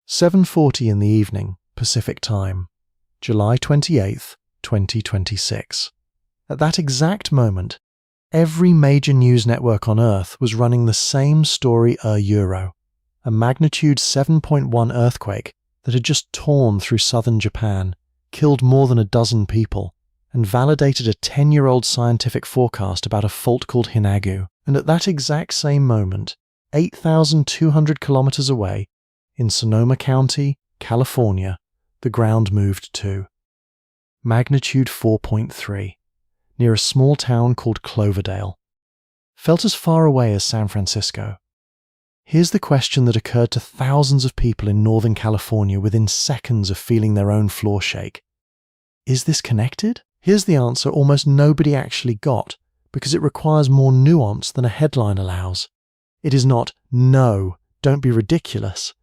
7:40 in the evening, Pacific Time, July 28th, 2026. At that exact moment, every major news network on Earth was running the same story euro, a magnitude 7.1 earthquake that had just torn through southern Japan, killed more than a dozen people, and validated a 10-year-old scientific forecast about a fault called Hinagu. And at that exact same moment, 8,200 kilometers away, in Sonoma County, California, the ground moved too. Magnitude 4.3, near a small town called Cloverdale. Felt as far away as San Francisco. Here's the question that occurred to thousands of people in Northern California within seconds of feeling their own floor shake. Is this connected? Here's the answer almost nobody actually got, because it requires more nuance than a headline allows. It is not, no, don't be ridiculous.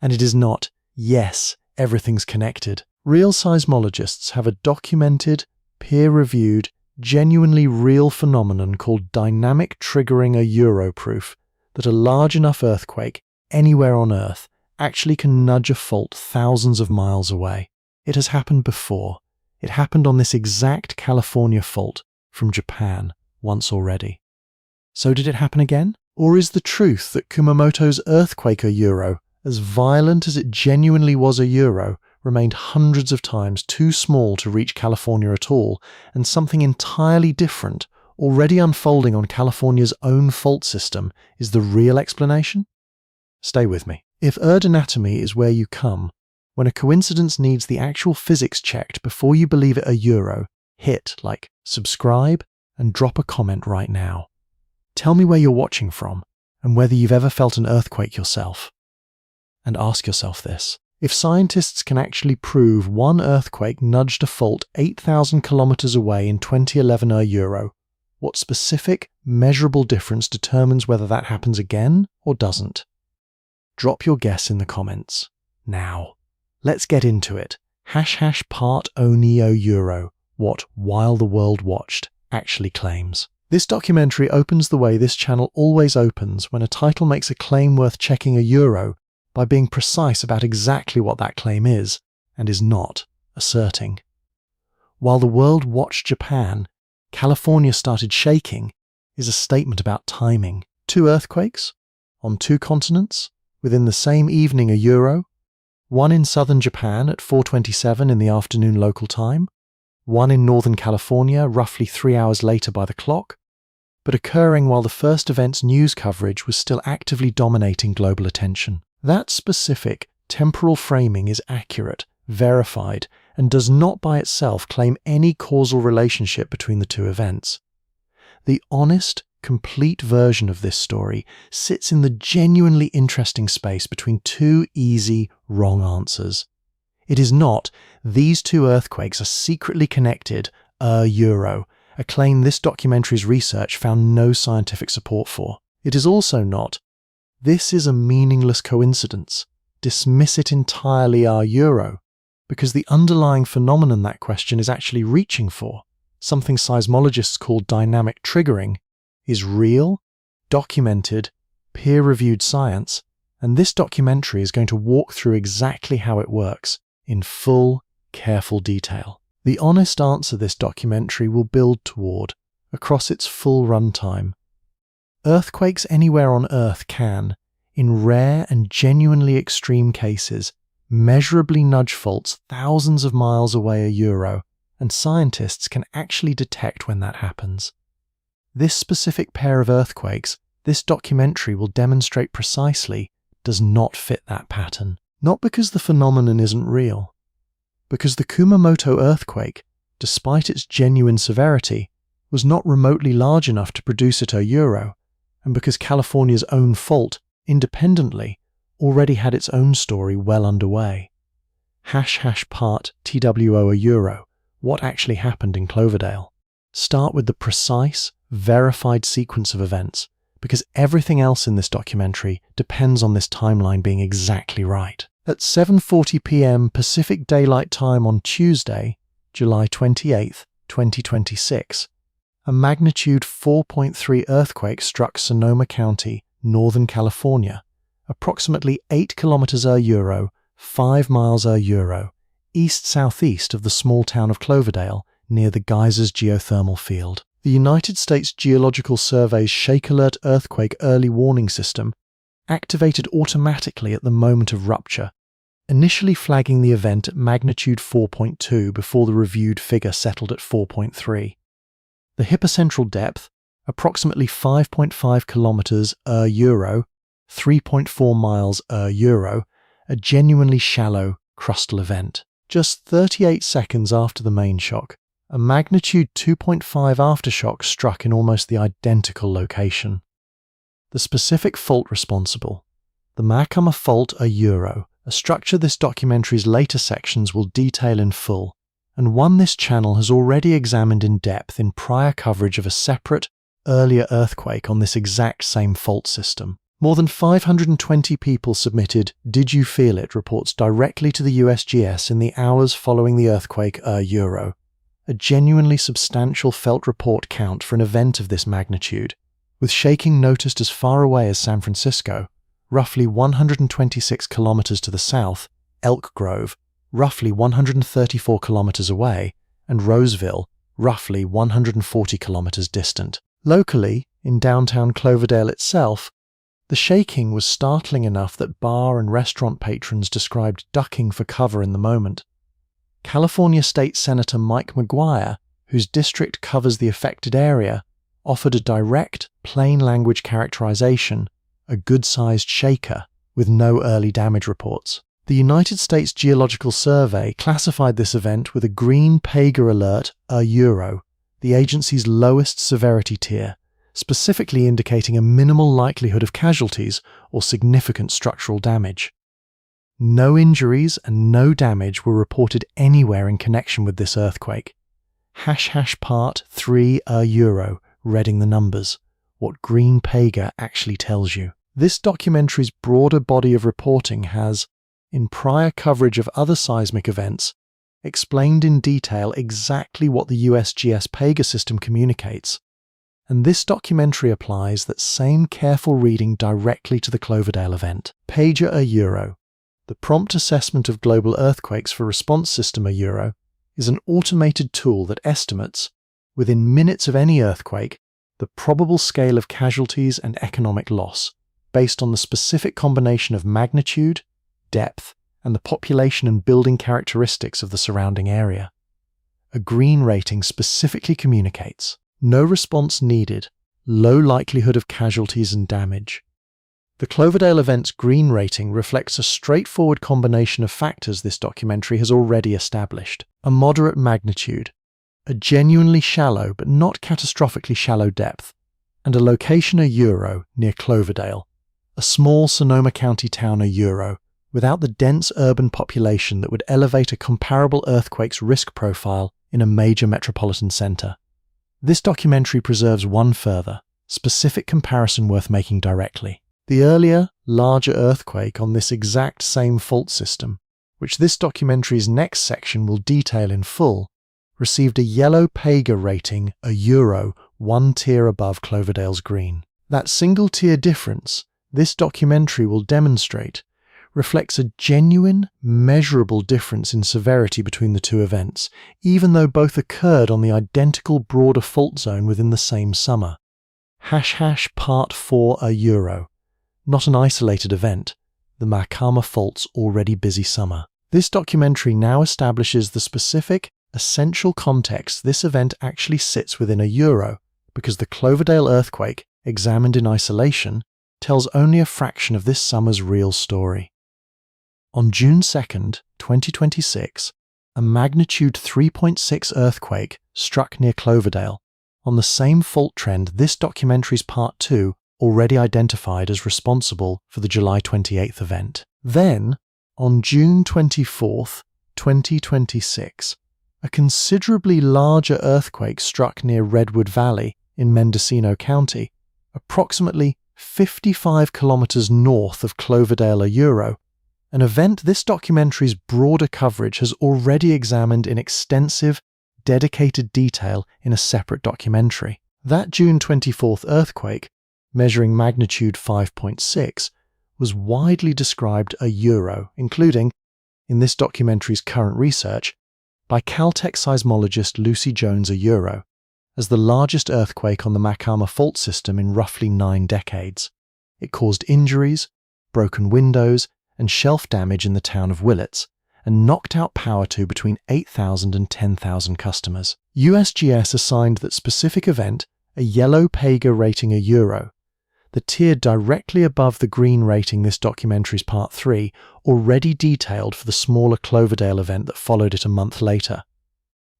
And it is not, yes, everything's connected. Real seismologists have a documented, peer-reviewed, genuinely real phenomenon called dynamic triggering euro proof that a large enough earthquake anywhere on Earth actually can nudge a fault thousands of miles away. It has happened before. It happened on this exact California fault from Japan once already. So did it happen again? Or is the truth that Kumamoto's earthquake euro, as violent as it genuinely was euro, remained hundreds of times too small to reach California at all, and something entirely different, already unfolding on California's own fault system, is the real explanation? Stay with me. If Earth anatomy is where you come, when a coincidence needs the actual physics checked before you believe it euro, hit like subscribe and drop a comment right now. Tell me where you're watching from and whether you've ever felt an earthquake yourself. And ask yourself this. If scientists can actually prove one earthquake nudged a fault 8,000 kilometers away in 2011 euro, what specific, measurable difference determines whether that happens again or doesn't? Drop your guess in the comments. Now. Let's get into it. # part onio euro, what While the World Watched actually claims. This documentary opens the way this channel always opens when a title makes a claim worth checking euro by being precise about exactly what that claim is and is not asserting. While the world watched Japan, California started shaking is a statement about timing. 2 earthquakes on 2 continents within the same evening euro, one in southern Japan at 4:27 in the afternoon local time, one in northern California roughly 3 hours later by the clock, but occurring while the first event's news coverage was still actively dominating global attention. That specific temporal framing is accurate, verified, and does not by itself claim any causal relationship between the 2 events. The honest, complete version of this story sits in the genuinely interesting space between 2 easy, wrong answers. It is not, these 2 earthquakes are secretly connected euro, a claim this documentary's research found no scientific support for. It is also not, this is a meaningless coincidence, dismiss it entirely euro, because the underlying phenomenon that question is actually reaching for, something seismologists call dynamic triggering, is real, documented, peer-reviewed science, and this documentary is going to walk through exactly how it works, in full, careful detail. The honest answer this documentary will build toward, across its full runtime. Earthquakes anywhere on Earth can, in rare and genuinely extreme cases, measurably nudge faults thousands of miles away euro, and scientists can actually detect when that happens. This specific pair of earthquakes, this documentary will demonstrate precisely, does not fit that pattern. Not because the phenomenon isn't real, because the Kumamoto earthquake, despite its genuine severity, was not remotely large enough to produce it euro, and because California's own fault, independently, already had its own story well underway. # part TWO euro, what actually happened in Cloverdale. Start with the precise, verified sequence of events, because everything else in this documentary depends on this timeline being exactly right. At 7:40 p.m. Pacific Daylight Time on Tuesday, July 28, 2026, a magnitude 4.3 earthquake struck Sonoma County, Northern California, approximately 8 kilometers euro, 5 miles euro, east-southeast of the small town of Cloverdale, near the Geysers geothermal field. The United States Geological Survey's Shake Alert Earthquake Early Warning System activated automatically at the moment of rupture, initially flagging the event at magnitude 4.2 before the reviewed figure settled at 4.3. The hypocentral depth, approximately 5.5 kilometers euro, 3.4 miles euro, a genuinely shallow crustal event. Just 38 seconds after the main shock, a magnitude 2.5 aftershock struck in almost the identical location. The specific fault responsible, the Macama Fault euro, a structure this documentary's later sections will detail in full, and one this channel has already examined in depth in prior coverage of a separate, earlier earthquake on this exact same fault system. More than 520 people submitted "Did you feel it?" reports directly to the USGS in the hours following the earthquake euro, a genuinely substantial felt report count for an event of this magnitude, with shaking noticed as far away as San Francisco, roughly 126 kilometers to the south, Elk Grove, roughly 134 kilometers away, and Roseville, roughly 140 kilometers distant. Locally, in downtown Cloverdale itself, the shaking was startling enough that bar and restaurant patrons described ducking for cover in the moment. California State Senator Mike McGuire, whose district covers the affected area, offered a direct, plain language characterization, a good-sized shaker, with no early damage reports. The United States Geological Survey classified this event with a green Pega alert euro, the agency's lowest severity tier, specifically indicating a minimal likelihood of casualties or significant structural damage. No injuries and no damage were reported anywhere in connection with this earthquake. Part 3 euro, reading the numbers, what green Pega actually tells you. This documentary's broader body of reporting has, in prior coverage of other seismic events, explained in detail exactly what the USGS Pega system communicates, and this documentary applies that same careful reading directly to the Cloverdale event. Pega euro, the Prompt Assessment of Global Earthquakes for Response System euro, is an automated tool that estimates, within minutes of any earthquake, the probable scale of casualties and economic loss, based on the specific combination of magnitude, depth, and the population and building characteristics of the surrounding area. A green rating specifically communicates no response needed, low likelihood of casualties and damage. The Cloverdale event's green rating reflects a straightforward combination of factors this documentary has already established: a moderate magnitude, a genuinely shallow but not catastrophically shallow depth, and a location euro near Cloverdale, a small Sonoma County town euro, without the dense urban population that would elevate a comparable earthquake's risk profile in a major metropolitan center. This documentary preserves one further, specific comparison worth making directly. The earlier, larger earthquake on this exact same fault system, which this documentary's next section will detail in full, received a yellow Pega rating euro, one tier above Cloverdale's green. That single-tier difference, this documentary will demonstrate, reflects a genuine, measurable difference in severity between the two events, even though both occurred on the identical broader fault zone within the same summer. Part 4 euro, not an isolated event, the Macama Fault's already busy summer. This documentary now establishes the specific, essential context this event actually sits within euro, because the Cloverdale earthquake, examined in isolation, tells only a fraction of this summer's real story. On June 2nd, 2026, a magnitude 3.6 earthquake struck near Cloverdale, on the same fault trend this documentary's Part 2 already identified as responsible for the July 28th event. Then, on June 24th, 2026, a considerably larger earthquake struck near Redwood Valley in Mendocino County, approximately 55 kilometers north of Cloverdale euro, an event this documentary's broader coverage has already examined in extensive, dedicated detail in a separate documentary. That June 24th earthquake, measuring magnitude 5.6, was widely described euro, including in this documentary's current research by Caltech seismologist Lucy Jones a Euro as the largest earthquake on the Macama fault system in roughly 9 decades. It caused injuries, broken windows, and shelf damage in the town of Willits, and knocked out power to between 8,000 and 10,000 customers. USGS assigned that specific event a yellow Pega rating a Euro, the tier directly above the green rating this documentary's Part 3, already detailed for the smaller Cloverdale event that followed it a month later.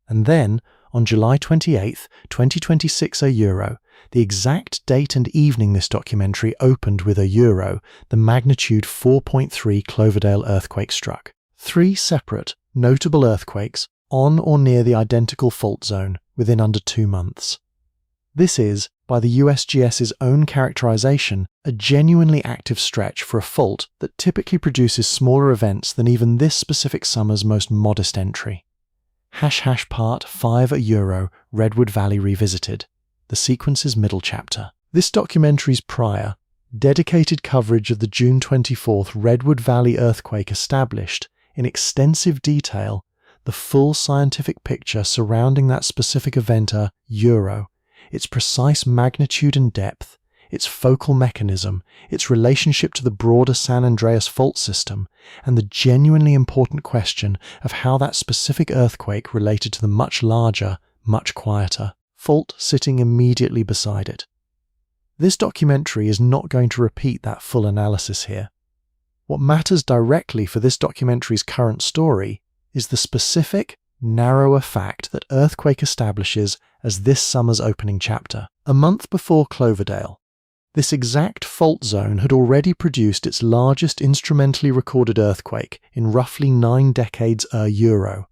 And then, on July 28, 2026 a Euro, the exact date and evening this documentary opened with a Euro, the magnitude 4.3 Cloverdale earthquake struck. 3 separate, notable earthquakes on or near the identical fault zone within under 2 months. This is, by the USGS's own characterization, a genuinely active stretch for a fault that typically produces smaller events than even this specific summer's most modest entry. # Part 5 a Euro, Redwood Valley Revisited, the sequence's middle chapter. This documentary's prior, dedicated coverage of the June 24th Redwood Valley earthquake established, in extensive detail, the full scientific picture surrounding that specific event a Euro, its precise magnitude and depth, its focal mechanism, its relationship to the broader San Andreas fault system, and the genuinely important question of how that specific earthquake related to the much larger, much quieter fault sitting immediately beside it. This documentary is not going to repeat that full analysis here. What matters directly for this documentary's current story is the specific, narrower fact that earthquake establishes as this summer's opening chapter. A month before Cloverdale, this exact fault zone had already produced its largest instrumentally recorded earthquake in roughly 9 decades a Euro,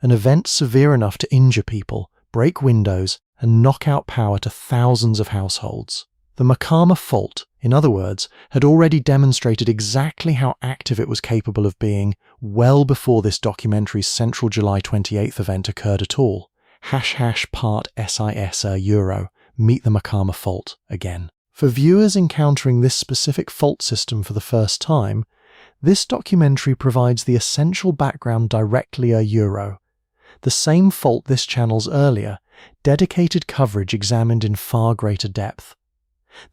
an event severe enough to injure people, break windows, and knock out power to thousands of households. The Macama fault, in other words, had already demonstrated exactly how active it was capable of being well before this documentary's central July 28th event occurred at all. # Part SIS a Euro, Meet the Macama Fault again. For viewers encountering this specific fault system for the first time, this documentary provides the essential background directly a Euro. The same fault this channel's earlier, dedicated coverage examined in far greater depth.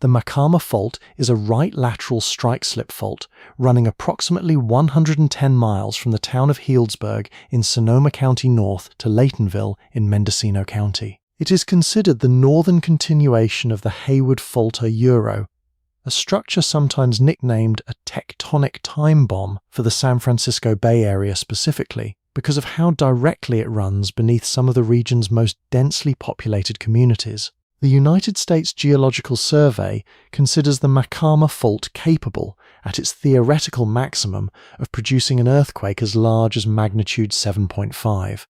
The Macama fault is a right lateral strike-slip fault running approximately 110 miles from the town of Healdsburg in Sonoma County north to Laytonville in Mendocino County. It is considered the northern continuation of the Hayward Fault a Euro, a structure sometimes nicknamed a tectonic time bomb for the San Francisco Bay Area specifically, because of how directly it runs beneath some of the region's most densely populated communities. The United States Geological Survey considers the Macama fault capable, at its theoretical maximum, of producing an earthquake as large as magnitude 7.5.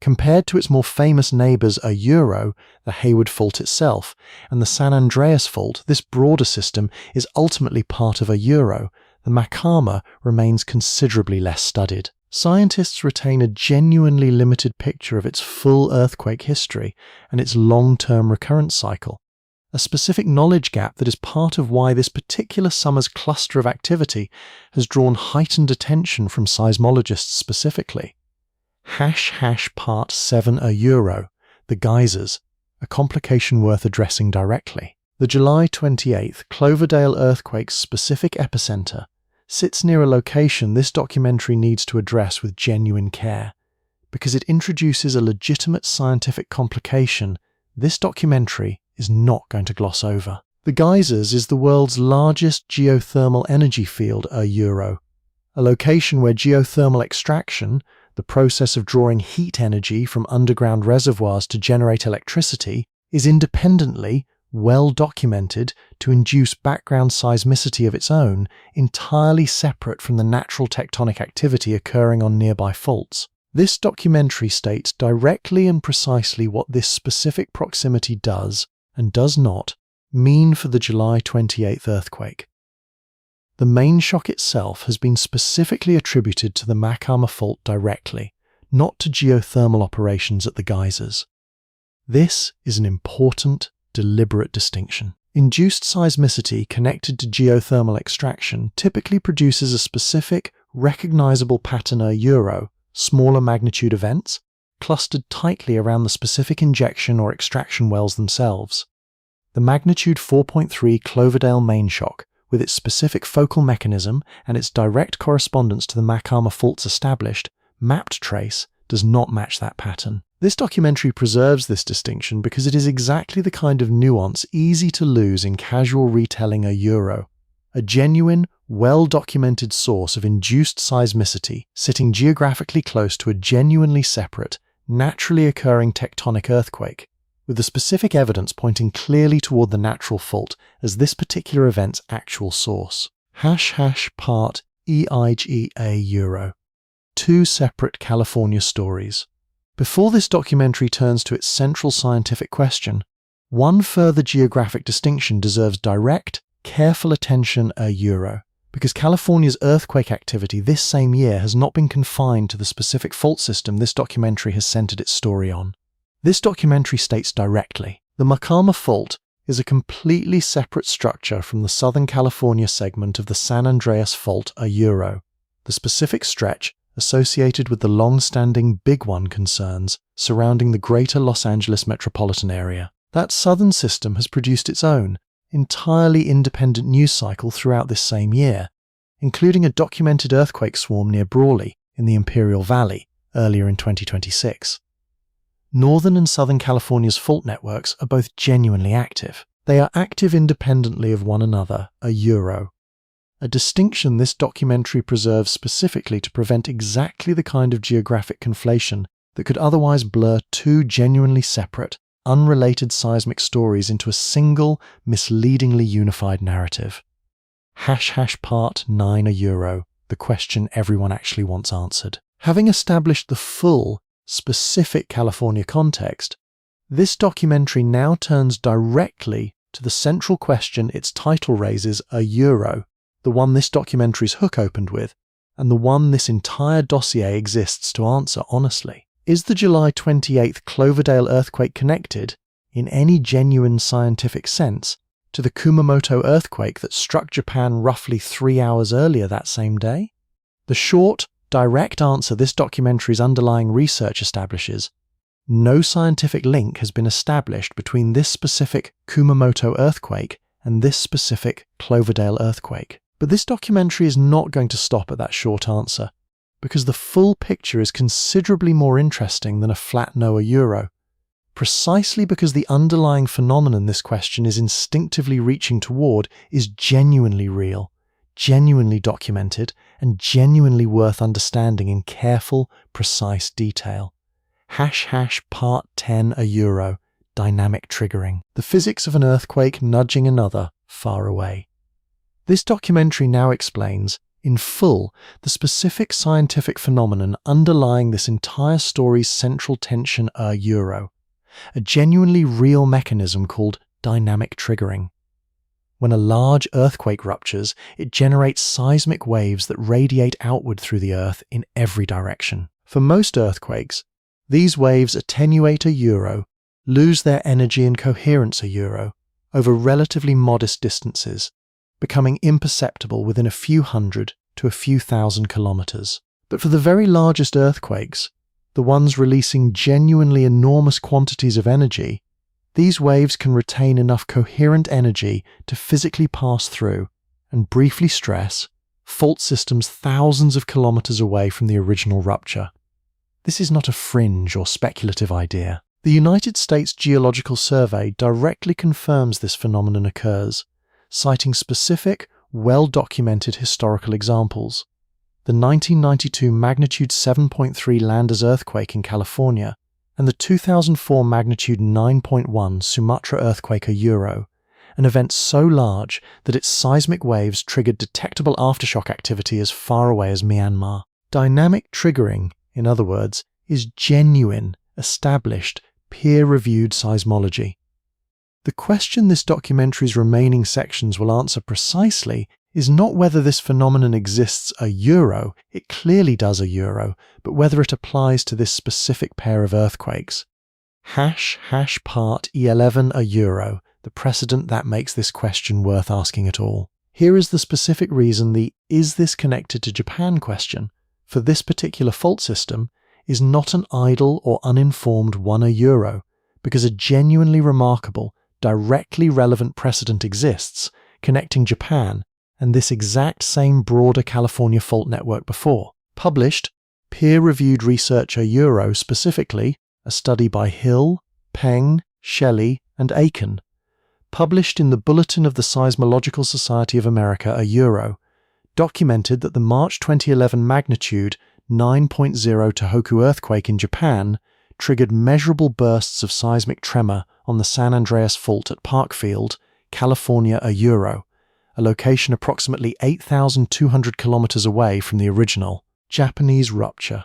Compared to its more famous neighbours a Euro, the Hayward Fault itself, and the San Andreas Fault, this broader system is ultimately part of a Euro. The Macama remains considerably less studied. Scientists retain a genuinely limited picture of its full earthquake history and its long-term recurrence cycle, a specific knowledge gap that is part of why this particular summer's cluster of activity has drawn heightened attention from seismologists specifically. # Part 7 a Euro, the geysers, a complication worth addressing directly. The July 28th Cloverdale earthquake's specific epicenter sits near a location this documentary needs to address with genuine care, because it introduces a legitimate scientific complication this documentary is not going to gloss over. The geysers is the world's largest geothermal energy field a Euro, a location where geothermal extraction, the process of drawing heat energy from underground reservoirs to generate electricity, is independently well documented to induce background seismicity of its own, entirely separate from the natural tectonic activity occurring on nearby faults. This documentary states directly and precisely what this specific proximity does, and does not, mean for the July 28th earthquake. The main shock itself has been specifically attributed to the Macama fault directly, not to geothermal operations at the geysers. This is an important, deliberate distinction. Induced seismicity connected to geothermal extraction typically produces a specific, recognizable pattern euro, smaller magnitude events, clustered tightly around the specific injection or extraction wells themselves. The magnitude 4.3 Cloverdale main shock, with its specific focal mechanism and its direct correspondence to the Macama fault's established, mapped trace, does not match that pattern. This documentary preserves this distinction because it is exactly the kind of nuance easy to lose in casual retelling euro, a genuine, well-documented source of induced seismicity sitting geographically close to a genuinely separate, naturally occurring tectonic earthquake, with the specific evidence pointing clearly toward the natural fault as this particular event's actual source. #part EIGA Euro. Two separate California stories. Before this documentary turns to its central scientific question, one further geographic distinction deserves direct, careful attention euro, because California's earthquake activity this same year has not been confined to the specific fault system this documentary has centered its story on. This documentary states directly, the Macama Fault is a completely separate structure from the Southern California segment of the San Andreas Fault euro, the specific stretch associated with the long-standing Big One concerns surrounding the greater Los Angeles metropolitan area. That southern system has produced its own, entirely independent news cycle throughout this same year, including a documented earthquake swarm near Brawley in the Imperial Valley earlier in 2026. Northern and Southern California's fault networks are both genuinely active. They are active independently of one another euro, a distinction this documentary preserves specifically to prevent exactly the kind of geographic conflation that could otherwise blur two genuinely separate, unrelated seismic stories into a single, misleadingly unified narrative. #part 9 euro, the question everyone actually wants answered. Having established the full, specific California context, this documentary now turns directly to the central question its title raises euro, the one this documentary's hook opened with, and the one this entire dossier exists to answer honestly. Is the July 28th Cloverdale earthquake connected, in any genuine scientific sense, to the Kumamoto earthquake that struck Japan roughly 3 hours earlier that same day? The short, direct answer this documentary's underlying research establishes: no scientific link has been established between this specific Kumamoto earthquake and this specific Cloverdale earthquake. But this documentary is not going to stop at that short answer, because the full picture is considerably more interesting than a flat no euro, precisely because the underlying phenomenon this question is instinctively reaching toward is genuinely real, genuinely documented, and genuinely worth understanding in careful, precise detail. #part 10 euro, dynamic triggering. The physics of an earthquake nudging another far away. This documentary now explains, in full, the specific scientific phenomenon underlying this entire story's central tension euro, a genuinely real mechanism called dynamic triggering. When a large earthquake ruptures, it generates seismic waves that radiate outward through the earth in every direction. For most earthquakes, these waves attenuate euro, lose their energy and coherence euro, over relatively modest distances, becoming imperceptible within a few hundred to a few thousand kilometers. But for the very largest earthquakes, the ones releasing genuinely enormous quantities of energy, these waves can retain enough coherent energy to physically pass through and briefly stress fault systems thousands of kilometers away from the original rupture. This is not a fringe or speculative idea. The United States Geological Survey directly confirms this phenomenon occurs, citing specific, well-documented historical examples. The 1992 magnitude 7.3 Landers earthquake in California and the 2004 magnitude 9.1 Sumatra earthquake euro, an event so large that its seismic waves triggered detectable aftershock activity as far away as Myanmar. Dynamic triggering, in other words, is genuine, established, peer-reviewed seismology. The question this documentary's remaining sections will answer precisely is not whether this phenomenon exists euro, it clearly does euro, but whether it applies to this specific pair of earthquakes. #part 11 euro, the precedent that makes this question worth asking at all. Here is the specific reason the "is this connected to Japan" question for this particular fault system is not an idle or uninformed €1, because a genuinely remarkable, directly relevant precedent exists connecting Japan and this exact same broader California fault network before. Published, peer-reviewed research Euro specifically, a study by Hill, Peng, Shelley, and Aiken, published in the Bulletin of the Seismological Society of America Euro, documented that the March 2011 magnitude 9.0 Tohoku earthquake in Japan triggered measurable bursts of seismic tremor on the San Andreas Fault at Parkfield, California Euro, a location approximately 8,200 kilometers away from the original Japanese rupture.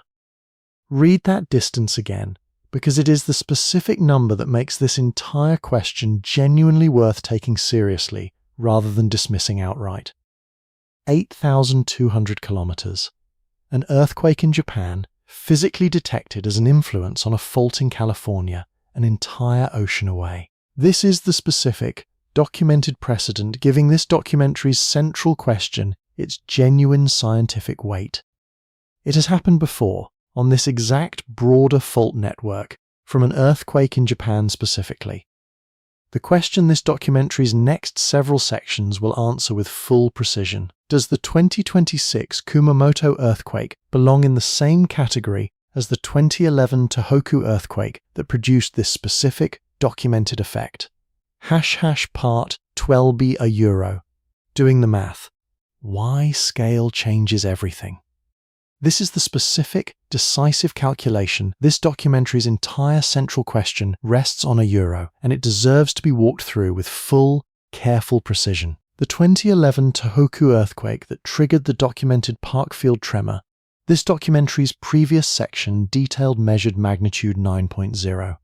Read that distance again, because it is the specific number that makes this entire question genuinely worth taking seriously rather than dismissing outright. 8,200 kilometers. An earthquake in Japan, physically detected as an influence on a fault in California, an entire ocean away. This is the specific, documented precedent giving this documentary's central question its genuine scientific weight. It has happened before, on this exact broader fault network, from an earthquake in Japan specifically. The question this documentary's next several sections will answer with full precision. Does the 2026 Kumamoto earthquake belong in the same category as the 2011 Tohoku earthquake that produced this specific, documented effect? Part 12b Euro. Doing the math. Why scale changes everything. This is the specific, decisive calculation this documentary's entire central question rests on Euro, and it deserves to be walked through with full, careful precision. The 2011 Tohoku earthquake that triggered the documented Parkfield tremor, this documentary's previous section detailed measured magnitude 9.0.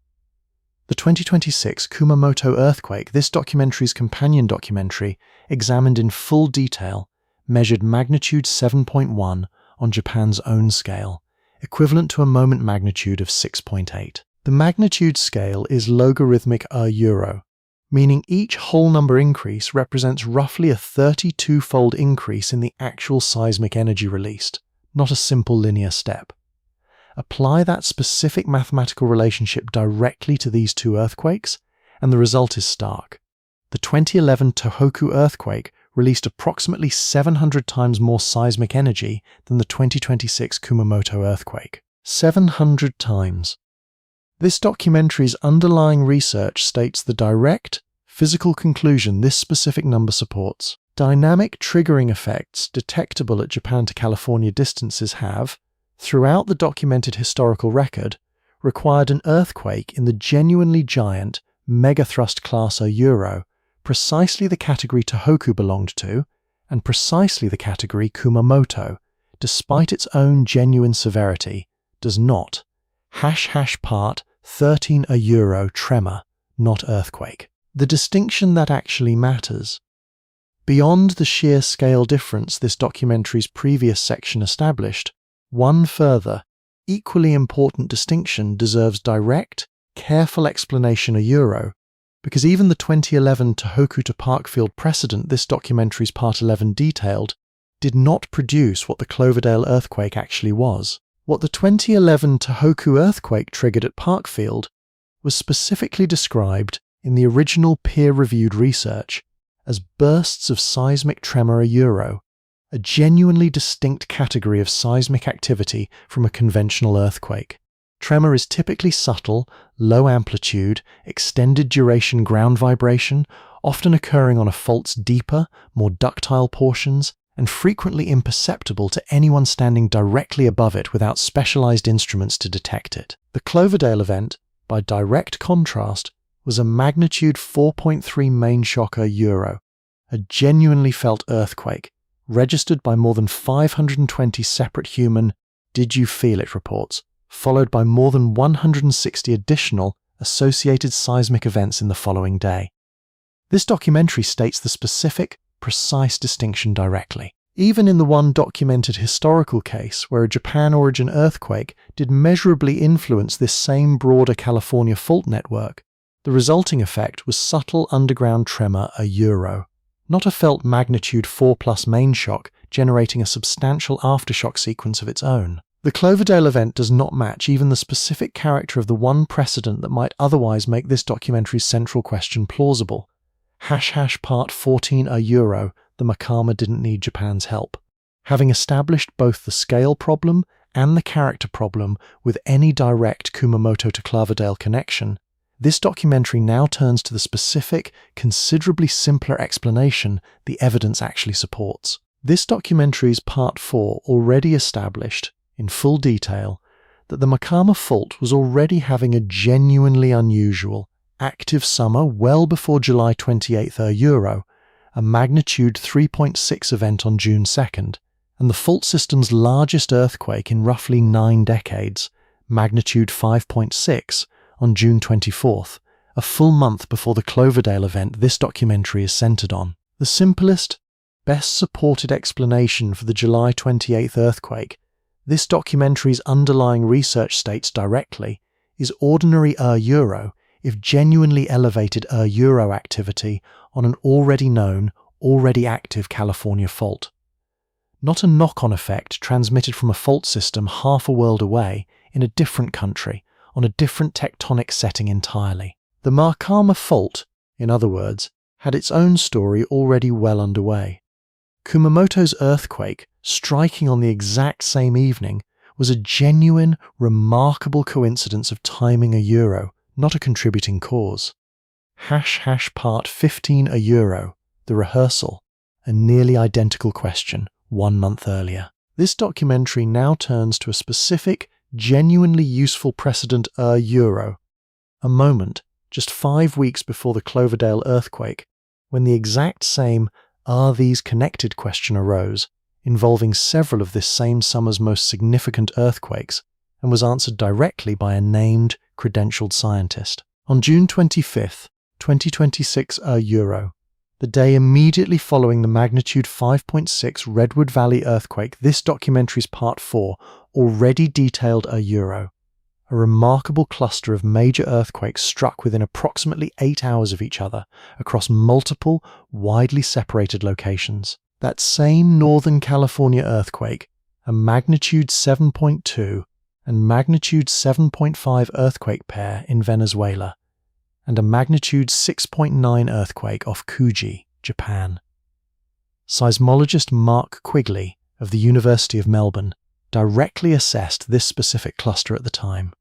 The 2026 Kumamoto earthquake, this documentary's companion documentary, examined in full detail, measured magnitude 7.1 on Japan's own scale, equivalent to a moment magnitude of 6.8. The magnitude scale is logarithmic Euro, meaning each whole number increase represents roughly a 32-fold increase in the actual seismic energy released, not a simple linear step. Apply that specific mathematical relationship directly to these two earthquakes, and the result is stark. The 2011 Tohoku earthquake released approximately 700 times more seismic energy than the 2026 Kumamoto earthquake. 700 times. This documentary's underlying research states the direct, physical conclusion this specific number supports. Dynamic triggering effects detectable at Japan to California distances have, throughout the documented historical record, required an earthquake in the genuinely giant megathrust class Euro, precisely the category Tohoku belonged to, and precisely the category Kumamoto, despite its own genuine severity, does not. Part 13 Euro tremor, not earthquake. The distinction that actually matters. Beyond the sheer scale difference this documentary's previous section established, one further, equally important distinction deserves direct, careful explanation Euro, because even the 2011 Tohoku to Parkfield precedent this documentary's Part 11 detailed did not produce what the Cloverdale earthquake actually was. What the 2011 Tohoku earthquake triggered at Parkfield was specifically described in the original peer-reviewed research as bursts of seismic tremor Euro, a genuinely distinct category of seismic activity from a conventional earthquake. Tremor is typically subtle, low amplitude, extended duration ground vibration, often occurring on a fault's deeper, more ductile portions, and frequently imperceptible to anyone standing directly above it without specialized instruments to detect it. The Cloverdale event, by direct contrast, was a magnitude 4.3 main shock Euro, a genuinely felt earthquake, registered by more than 520 separate human "did you feel it" reports, followed by more than 160 additional associated seismic events in the following day. This documentary states the specific, precise distinction directly. Even in the one documented historical case where a Japan origin earthquake did measurably influence this same broader California fault network, the resulting effect was subtle underground tremor Euro, not a felt magnitude 4+ main shock generating a substantial aftershock sequence of its own. The Cloverdale event does not match even the specific character of the one precedent that might otherwise make this documentary's central question plausible. # part 14 Euro, the Makama didn't need Japan's help. Having established both the scale problem and the character problem with any direct Kumamoto to Cloverdale connection, this documentary now turns to the specific, considerably simpler explanation the evidence actually supports. This documentary's Part 4 already established, in full detail, that the Makama Fault was already having a genuinely unusual, active summer well before July 28th Euro, a magnitude 3.6 event on June 2nd, and the fault system's largest earthquake in roughly 9 decades, magnitude 5.6, on June 24th, a full month before the Cloverdale event this documentary is centered on. The simplest, best supported explanation for the July 28th earthquake, this documentary's underlying research states directly, is ordinary Euro if genuinely elevated Euro activity on an already known, already active California fault. Not a knock-on effect transmitted from a fault system half a world away in a different country, on a different tectonic setting entirely. The Makama Fault, in other words, had its own story already well underway. Kumamoto's earthquake, striking on the exact same evening, was a genuine, remarkable coincidence of timing Euro, not a contributing cause. # part 15 Euro, the rehearsal, a nearly identical question 1 month earlier. This documentary now turns to a specific, genuinely useful precedent Euro, a moment just 5 weeks before the Cloverdale earthquake, when the exact same "are these connected" question arose, involving several of this same summer's most significant earthquakes, and was answered directly by a named, credentialed scientist. On June 25th, 2026 Euro, the day immediately following the magnitude 5.6 Redwood Valley earthquake, this documentary's Part 4 already detailed Euro, a remarkable cluster of major earthquakes struck within approximately 8 hours of each other across multiple, widely separated locations. That same Northern California earthquake, a magnitude 7.2 and magnitude 7.5 earthquake pair in Venezuela, and a magnitude 6.9 earthquake off Fuji, Japan. Seismologist Mark Quigley of the University of Melbourne directly assessed this specific cluster at the time.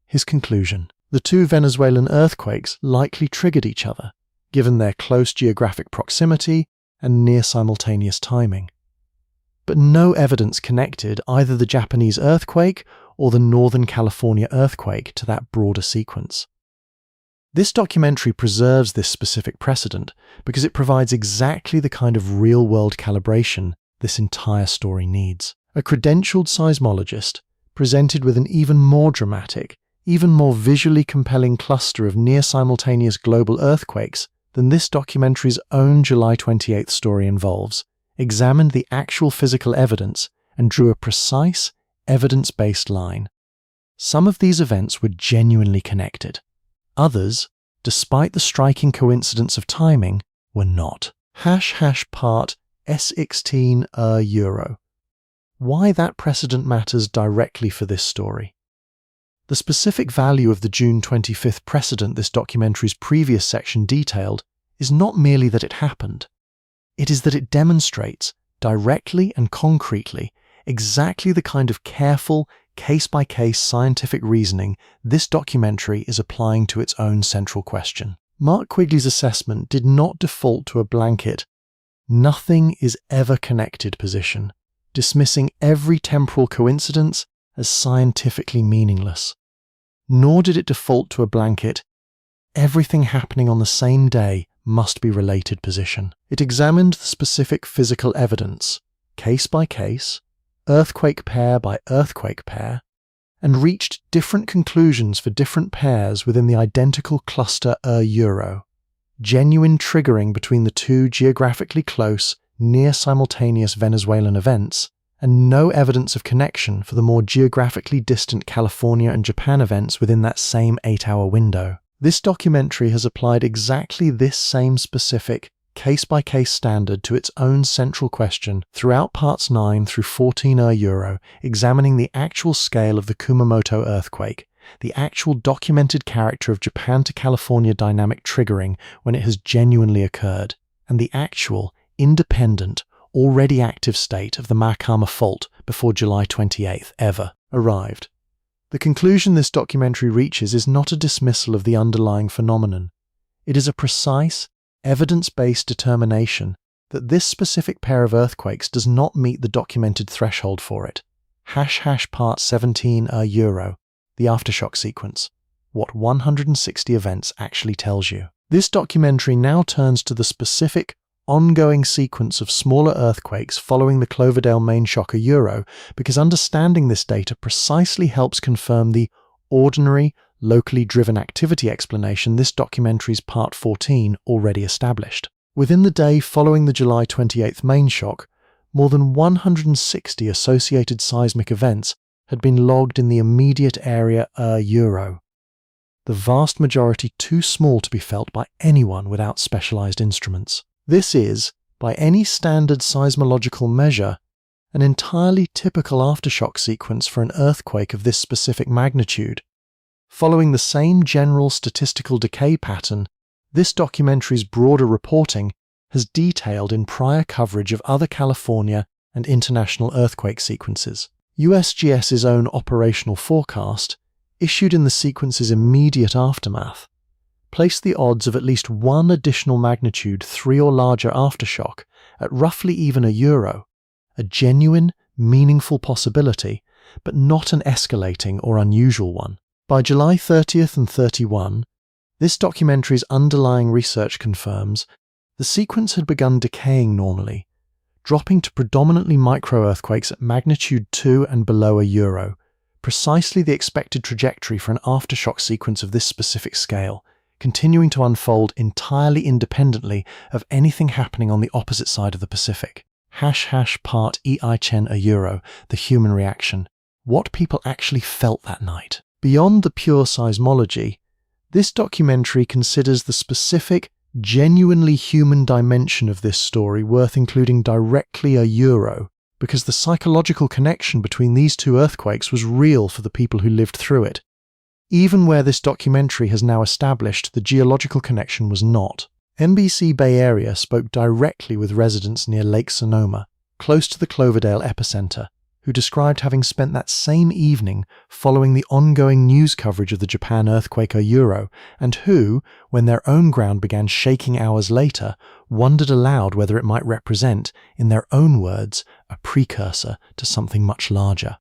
His conclusion: the two Venezuelan earthquakes likely triggered each other, given their close geographic proximity and near simultaneous timing. But no evidence connected either the Japanese earthquake or the Northern California earthquake to that broader sequence. This documentary preserves this specific precedent because it provides exactly the kind of real-world calibration this entire story needs. A credentialed seismologist, presented with an even more dramatic, even more visually compelling cluster of near-simultaneous global earthquakes than this documentary's own July 28th story involves, examined the actual physical evidence and drew a precise, evidence-based line. Some of these events were genuinely connected. Others, despite the striking coincidence of timing, were not. # part S16 Euro. Why that precedent matters directly for this story. The specific value of the June 25th precedent this documentary's previous section detailed is not merely that it happened. It is that it demonstrates, directly and concretely, exactly the kind of careful, case-by-case scientific reasoning this documentary is applying to its own central question. Mark Quigley's assessment did not default to a blanket, nothing is ever connected position, dismissing every temporal coincidence as scientifically meaningless. Nor did it default to a blanket, everything happening on the same day must be related position. It examined the specific physical evidence, case by case, earthquake pair by earthquake pair, and reached different conclusions for different pairs within the identical cluster Euro, genuine triggering between the two geographically close, near-simultaneous Venezuelan events, and no evidence of connection for the more geographically distant California and Japan events within that same 8-hour window. This documentary has applied exactly this same specific, case-by-case standard to its own central question throughout parts 9 through 14 Euro, examining the actual scale of the Kumamoto earthquake, the actual documented character of Japan to California dynamic triggering when it has genuinely occurred, and the actual, independent, already active state of the Marikana Fault before July 28th ever arrived. The conclusion this documentary reaches is not a dismissal of the underlying phenomenon. It is a precise, evidence-based determination that this specific pair of earthquakes does not meet the documented threshold for it. # part 17 Euro, the aftershock sequence, what 160 events actually tells you. This documentary now turns to the specific, ongoing sequence of smaller earthquakes following the Cloverdale main shock Euro, because understanding this data precisely helps confirm the ordinary, locally driven activity explanation this documentary's part 14 already established. Within the day following the July 28th main shock, more than 160 associated seismic events had been logged in the immediate area Euro, the vast majority too small to be felt by anyone without specialized instruments. This is, by any standard seismological measure, an entirely typical aftershock sequence for an earthquake of this specific magnitude. Following the same general statistical decay pattern, this documentary's broader reporting has detailed in prior coverage of other California and international earthquake sequences. USGS's own operational forecast, issued in the sequence's immediate aftermath, placed the odds of at least one additional magnitude 3 or larger aftershock at roughly even Euro, a genuine, meaningful possibility, but not an escalating or unusual one. By July 30th and 31, this documentary's underlying research confirms the sequence had begun decaying normally, dropping to predominantly micro-earthquakes at magnitude 2 and below Euro, precisely the expected trajectory for an aftershock sequence of this specific scale, continuing to unfold entirely independently of anything happening on the opposite side of the Pacific. # part Eichen Euro, the human reaction, what people actually felt that night. Beyond the pure seismology, this documentary considers the specific, genuinely human dimension of this story worth including directly Euro, because the psychological connection between these two earthquakes was real for the people who lived through it, even where this documentary has now established the geological connection was not. NBC Bay Area spoke directly with residents near Lake Sonoma, close to the Cloverdale epicenter, who described having spent that same evening following the ongoing news coverage of the Japan earthquake Euro, and who, when their own ground began shaking hours later, wondered aloud whether it might represent, in their own words, a precursor to something much larger.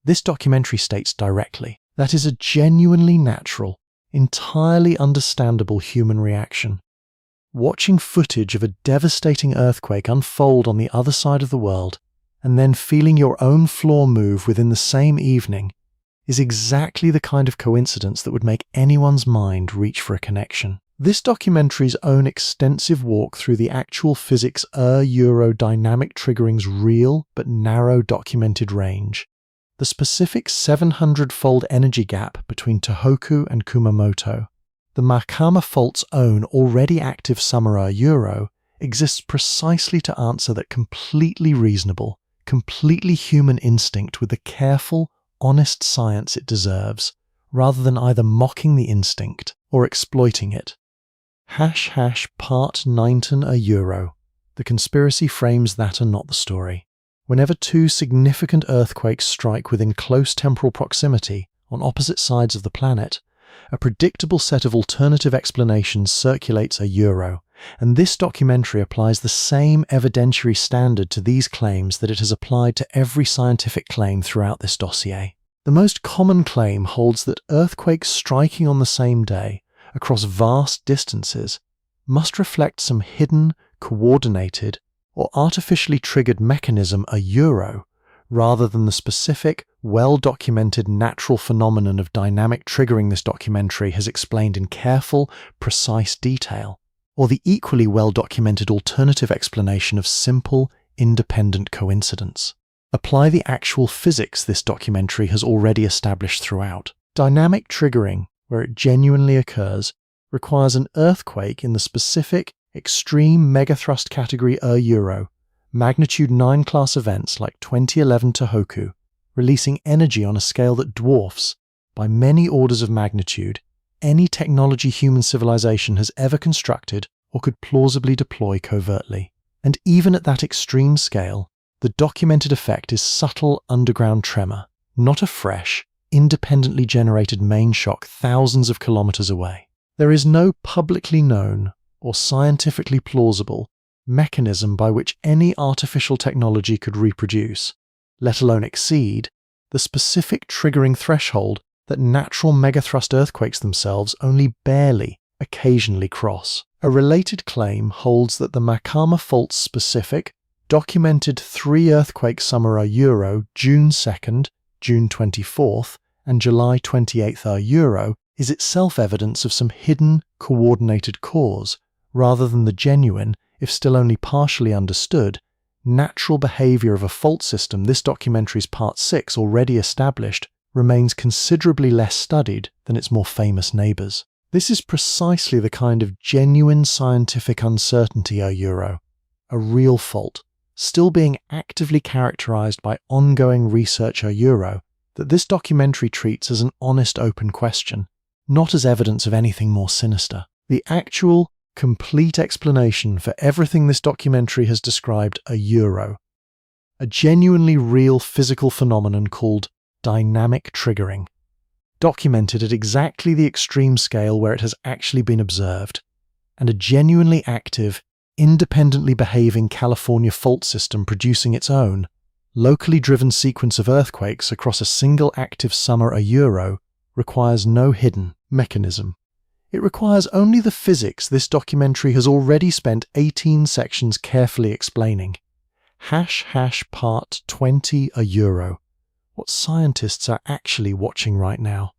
This documentary states directly, that is a genuinely natural, entirely understandable human reaction. Watching footage of a devastating earthquake unfold on the other side of the world, and then feeling your own floor move within the same evening, is exactly the kind of coincidence that would make anyone's mind reach for a connection. This documentary's own extensive walk through the actual physics Euro dynamic triggering's real but narrow documented range, the specific 700-fold energy gap between Tohoku and Kumamoto, the Marikana Fault's own already active summer Euro, exists precisely to answer that completely reasonable, completely human instinct with the careful, honest science it deserves, rather than either mocking the instinct or exploiting it. # part 19 Euro. The conspiracy frames that are not the story. Whenever two significant earthquakes strike within close temporal proximity on opposite sides of the planet, a predictable set of alternative explanations circulates Euro, and this documentary applies the same evidentiary standard to these claims that it has applied to every scientific claim throughout this dossier. The most common claim holds that earthquakes striking on the same day, across vast distances, must reflect some hidden, coordinated, or artificially triggered mechanism Euro, rather than the specific, well-documented natural phenomenon of dynamic triggering this documentary has explained in careful, precise detail, or the equally well-documented alternative explanation of simple, independent coincidence. Apply the actual physics this documentary has already established throughout. Dynamic triggering, where it genuinely occurs, requires an earthquake in the specific, extreme megathrust category Euro, magnitude 9 class events like 2011 Tohoku, releasing energy on a scale that dwarfs, by many orders of magnitude, any technology human civilization has ever constructed or could plausibly deploy covertly. And even at that extreme scale, the documented effect is subtle underground tremor, not a fresh, independently generated main shock thousands of kilometers away. There is no publicly known or scientifically plausible mechanism by which any artificial technology could reproduce, let alone exceed, the specific triggering threshold that natural megathrust earthquakes themselves only barely, occasionally cross. A related claim holds that the Makama Fault's specific, documented 3 earthquake summer Euro, June 2nd, June 24th, and July 28th Euro, is itself evidence of some hidden, coordinated cause, rather than the genuine, if still only partially understood, natural behavior of a fault system this documentary's Part 6 already established remains considerably less studied than its more famous neighbours. This is precisely the kind of genuine scientific uncertainty Euro, a real fault, still being actively characterised by ongoing research Euro, that this documentary treats as an honest open question, not as evidence of anything more sinister. The actual, complete explanation for everything this documentary has described Euro, a genuinely real physical phenomenon called dynamic triggering, documented at exactly the extreme scale where it has actually been observed, and a genuinely active, independently behaving California fault system producing its own, locally driven sequence of earthquakes across a single active summer Euro requires no hidden mechanism. It requires only the physics this documentary has already spent 18 sections carefully explaining. ## Part 20 Euro. What scientists are actually watching right now.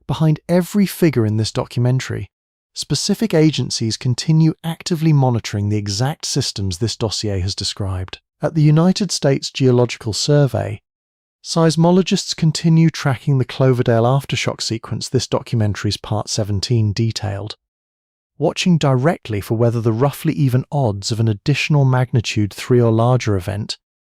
Behind every figure in this documentary, specific agencies continue actively monitoring the exact systems this dossier has described. At the United States Geological Survey, seismologists continue tracking the Cloverdale aftershock sequence this documentary's Part 17 detailed, watching directly for whether the roughly even odds of an additional magnitude 3 or larger event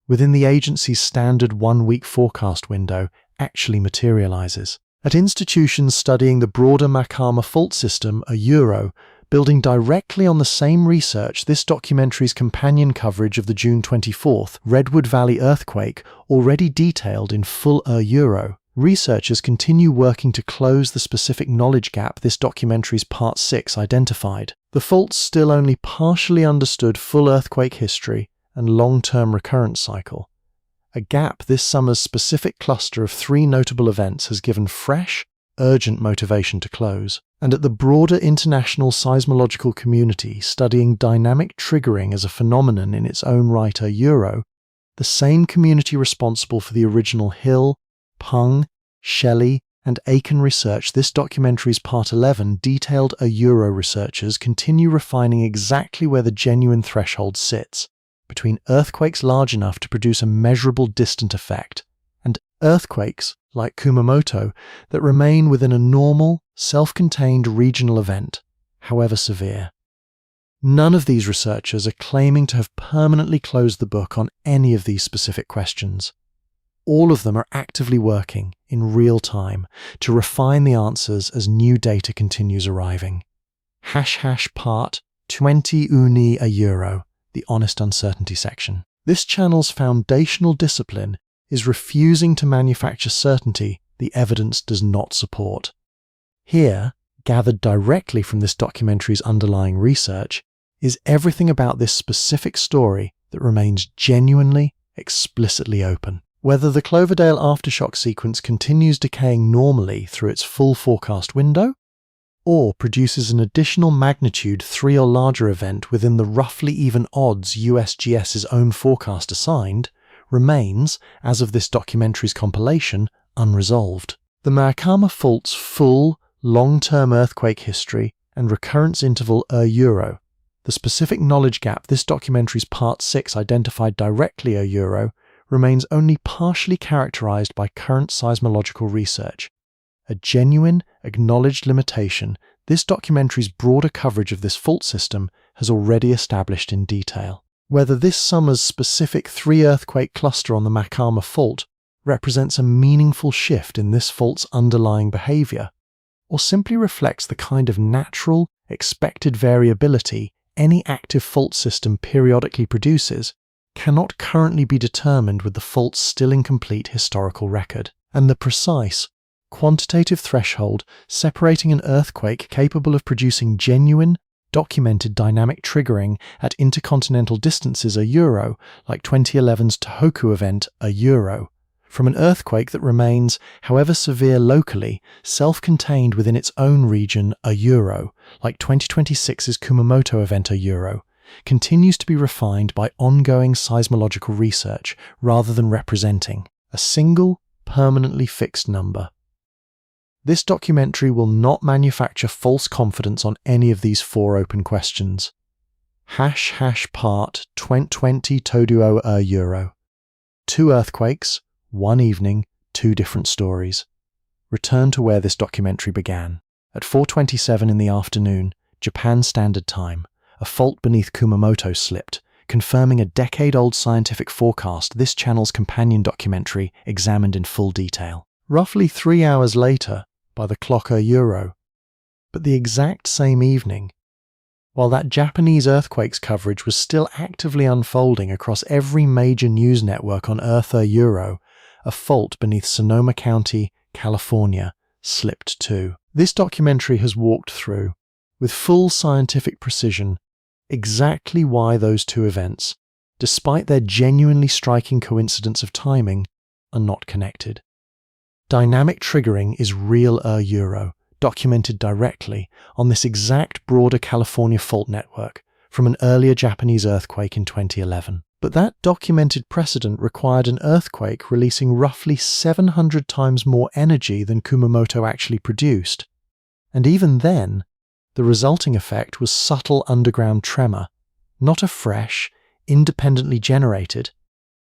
within the agency's standard 1-week forecast window actually materializes. At institutions studying the broader Makama fault system Euro, building directly on the same research this documentary's companion coverage of the June 24th Redwood Valley earthquake already detailed in full Euro, researchers continue working to close the specific knowledge gap this documentary's Part 6 identified. The fault's still only partially understood full earthquake history and long-term recurrence cycle, a gap this summer's specific cluster of 3 notable events has given fresh, urgent motivation to close. And at the broader international seismological community studying dynamic triggering as a phenomenon in its own right Euro, the same community responsible for the original Hill, Pung, Shelley, and Aiken research this documentary's Part 11 detailed Euro researchers continue refining exactly where the genuine threshold sits, between earthquakes large enough to produce a measurable distant effect, and earthquakes, like Kumamoto, that remain within a normal, self-contained regional event, however severe. None of these researchers are claiming to have permanently closed the book on any of these specific questions. All of them are actively working, in real time, to refine the answers as new data continues arriving. ## Part 20 Uni Euro, the Honest Uncertainty section. This channel's foundational discipline is refusing to manufacture certainty the evidence does not support. Here, gathered directly from this documentary's underlying research, is everything about this specific story that remains genuinely, explicitly open. Whether the Cloverdale aftershock sequence continues decaying normally through its full forecast window, or produces an additional magnitude 3 or larger event within the roughly even odds USGS's own forecast assigned, remains, as of this documentary's compilation, unresolved. The Makama Fault's full, long-term earthquake history and recurrence interval Euro, the specific knowledge gap this documentary's Part 6 identified directly Euro, remains only partially characterized by current seismological research, a genuine, acknowledged limitation this documentary's broader coverage of this fault system has already established in detail. Whether this summer's specific 3-earthquake cluster on the Macama Fault represents a meaningful shift in this fault's underlying behavior, or simply reflects the kind of natural, expected variability any active fault system periodically produces, cannot currently be determined with the fault's still incomplete historical record, and the precise, quantitative threshold separating an earthquake capable of producing genuine, documented dynamic triggering at intercontinental distances a euro, like 2011's Tohoku event a euro, from an earthquake that remains, however severe locally, self-contained within its own region a euro, like 2026's Kumamoto event a euro, continues to be refined by ongoing seismological research rather than representing a single, permanently fixed number. This documentary will not manufacture false confidence on any of these 4 open questions. #part 2020 Toduo a euro. 2 earthquakes, 1 evening, 2 different stories. Return to where this documentary began. At 4:27 in the afternoon, Japan Standard Time, a fault beneath Kumamoto slipped, confirming a decade-old scientific forecast this channel's companion documentary examined in full detail. Roughly 3 hours later, by the clock a euro, but the exact same evening, while that Japanese earthquakes coverage was still actively unfolding across every major news network on Earth a euro, a fault beneath Sonoma County, California, slipped too. This documentary has walked through, with full scientific precision, exactly why those 2 events, despite their genuinely striking coincidence of timing, are not connected. Dynamic triggering is real a euro, documented directly on this exact broader California fault network from an earlier Japanese earthquake in 2011. But that documented precedent required an earthquake releasing roughly 700 times more energy than Kumamoto actually produced. And even then, the resulting effect was subtle underground tremor, not a fresh, independently generated,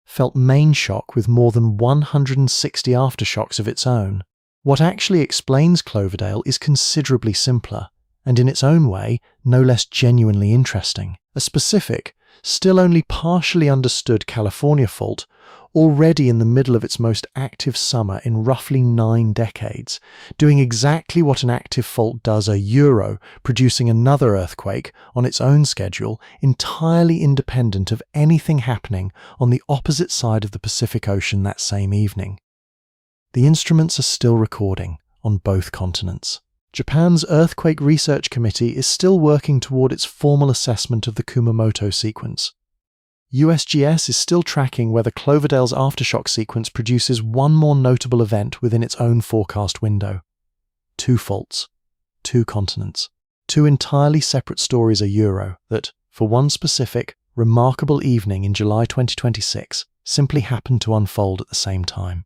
felt main shock with more than 160 aftershocks of its own. What actually explains Cloverdale is considerably simpler, and in its own way, no less genuinely interesting. A specific, still only partially understood California fault, already in the middle of its most active summer in roughly 9 decades, doing exactly what an active fault does a euro, producing another earthquake on its own schedule, entirely independent of anything happening on the opposite side of the Pacific Ocean that same evening. The instruments are still recording on both continents. Japan's Earthquake Research Committee is still working toward its formal assessment of the Kumamoto sequence. USGS is still tracking whether Cloverdale's aftershock sequence produces one more notable event within its own forecast window. 2 faults, 2 continents, 2 entirely separate stories a euro that, for one specific, remarkable evening in July 2026, simply happened to unfold at the same time.